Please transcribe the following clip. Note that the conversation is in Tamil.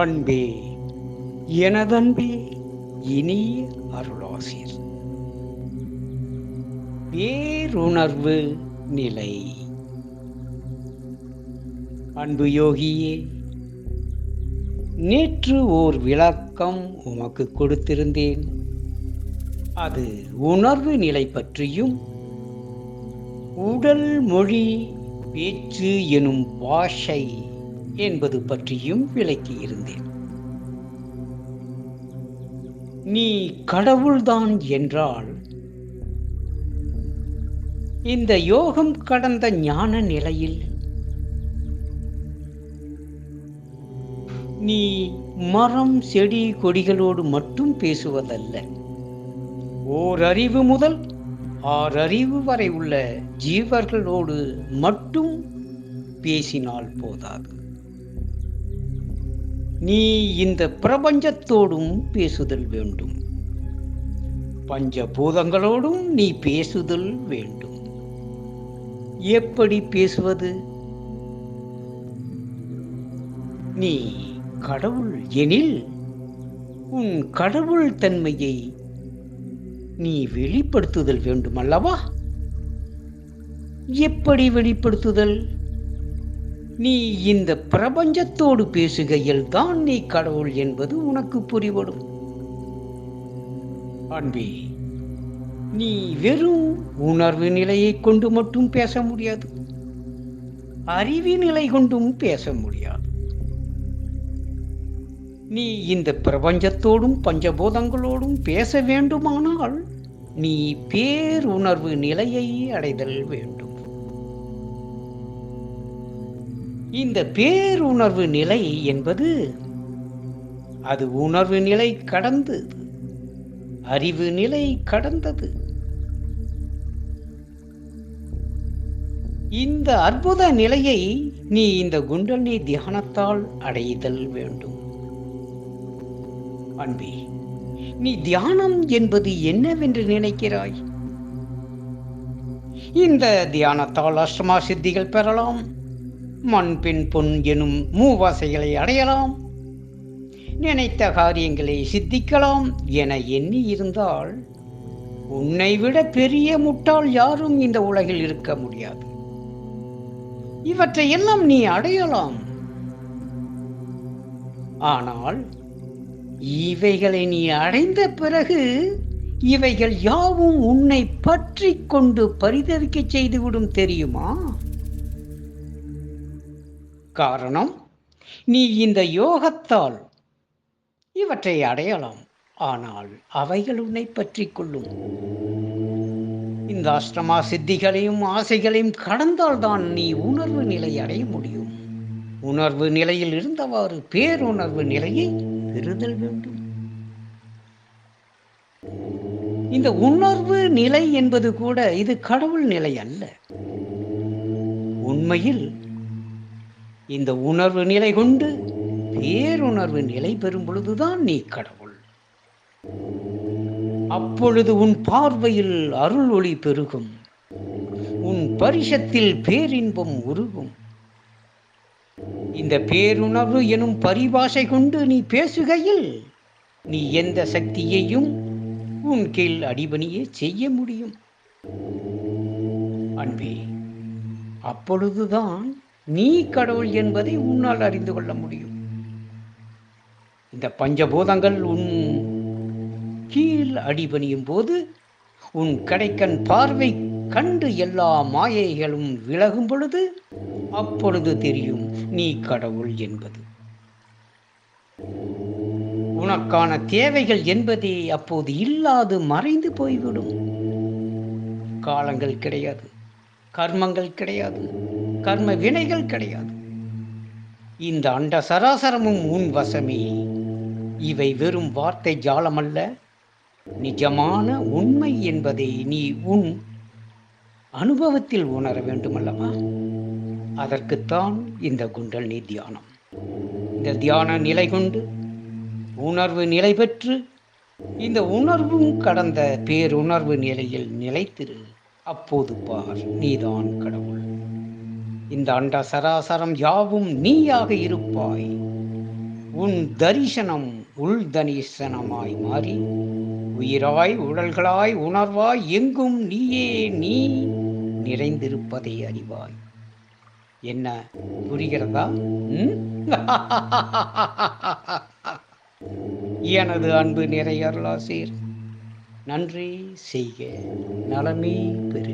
அன்பே, எனதன்பே, இனிய அருளாசிர் பேருணர்வு நிலை. அன்பு யோகியே, நேற்று ஓர் விளக்கம் உமக்கு கொடுத்திருந்தேன். அது உணர்வு நிலை பற்றியும் உடல், மொழி, பேச்சு எனும் பாஷை என்பது பற்றியும் விளக்கியிருந்தேன். நீ கடவுள்தான் என்றால் இந்த யோகம் கடந்த ஞான நிலையில் நீ மரம், செடி, கொடிகளோடு மட்டும் பேசுவதல்ல, ஓரறிவு முதல் ஆறறிவு வரை உள்ள ஜீவர்களோடு மட்டும் பேசினால் போதாது. நீ இந்த பிரபஞ்சத்தோடும் பேசுதல் வேண்டும், பஞ்சபூதங்களோடும் நீ பேசுதல் வேண்டும். எப்படி பேசுவது? நீ கடவுள் எனில் உன் கடவுள் தன்மையை நீ வெளிப்படுத்துதல் வேண்டும் அல்லவா? எப்படி வெளிப்படுத்துதல்? நீ இந்த பிரபஞ்சத்தோடு பேசுகையில் தான் நீ கடவுள் என்பது உனக்கு புரிபடும். அன்பே, நீ வெறும் உணர்வு நிலையை கொண்டு மட்டும் பேச முடியாது, அறிவு நிலை கொண்டும் பேச முடியாது. நீ இந்த பிரபஞ்சத்தோடும் பஞ்சபூதங்களோடும் பேச வேண்டுமானால் நீ பேருணர்வு நிலையை அடைதல் வேண்டும். இந்த பேருணர்வு நிலை என்பது அது உணர்வு நிலை கடந்தது, அறிவு நிலை கடந்தது. இந்த அற்புத நிலையை நீ இந்த குண்டலினி தியானத்தால் அடைதல் வேண்டும். அன்பே, நீ தியானம் என்பது என்னவென்று நினைக்கிறாய்? இந்த தியானத்தால் அஷ்டமா சித்திகள் பெறலாம், மண், பெண், பொன் எனும் மூவாசைகளை அடையலாம், நினைத்த காரியங்களை சித்திக்கலாம் என எண்ணி இருந்தால் உன்னை விட பெரிய முட்டாள் யாரும் இந்த உலகில் இருக்க முடியாது. இவற்றையெல்லாம் நீ அடையலாம். ஆனால் இவைகளை நீ அடைந்த பிறகு இவைகள் யாவும் உன்னை பற்றி கொண்டு பரிதவிக்க செய்துவிடும், தெரியுமா? காரணம், நீ இந்த யோகத்தால் இவற்றை அடையலாம், ஆனால் அவைகள் உன்னை பற்றி கொள்ளும். இந்த அஷ்டமா சித்திகளையும் ஆசைகளையும் கடந்தால்தான் நீ உணர்வு நிலை அடைய முடியும். உணர்வு நிலையில் இருந்தவாறு பேருணர்வு நிலையை பெறுதல் வேண்டும். இந்த உணர்வு நிலை என்பது கூட இது கடவுள் நிலை அல்ல. உண்மையில் இந்த உணர்வு நிலை கொண்டு பேருணர்வு நிலை பெறும் பொழுதுதான் நீ கடவுள். அப்பொழுது உன் பார்வையில் அருள் ஒளி பெருகும், உன் பரிசத்தில் பேரின்பம் உருகும். இந்த பேருணர்வு எனும் பரிபாஷை கொண்டு நீ பேசுகையில் நீ எந்த சக்தியையும் உன் கீழ் அடிபணியே செய்ய முடியும். அன்பே, அப்பொழுதுதான் நீ கடவுள் என்பதை உன்னால் அறிந்து கொள்ள முடியும். இந்த பஞ்சபூதங்கள் உன் கீழ் அடிபணியும் போது உன் கடைக்கண் பார்வை கண்டு எல்லா மாயைகளும் விலகும் பொழுது அப்பொழுது தெரியும் நீ கடவுள் என்பது. உனக்கான தேவைகள் என்பதே அப்போது இல்லாது மறைந்து போய்விடும். காலங்கள் கிடையாது, கர்மங்கள் கிடையாது, கர்ம வினைகள் கிடையாது. இந்த அண்ட சராசரமும் உன் வசமே. இவை வெறும் வார்த்தை ஜாலமல்ல, நிஜமான உண்மை என்பதை நீ உன் அனுபவத்தில் உணர வேண்டுமல்லவா? அதற்குத்தான் இந்த குண்டலினி தியானம். இந்த தியான நிலை கொண்டு உணர்வு நிலை பெற்று இந்த உணர்வும் கடந்த பேருணர்வு நிலையில் நிலைத்திரு. அப்போது பார், நீதான் கடவுள். இந்த அண்ட சராசரம் யாவும் நீயாக இருப்பாய். உன் தரிசனம் உள் தரிசனமாய் மாறி உயிராய் உடல்களாய் உணர்வாய் எங்கும் நீயே நீ நிறைந்திருப்பதை அறிவாய். என்ன புரிகிறதா? எனது அன்பு நிறை அருளாசீர். நன்றி செய்க, நலமே பெறுக.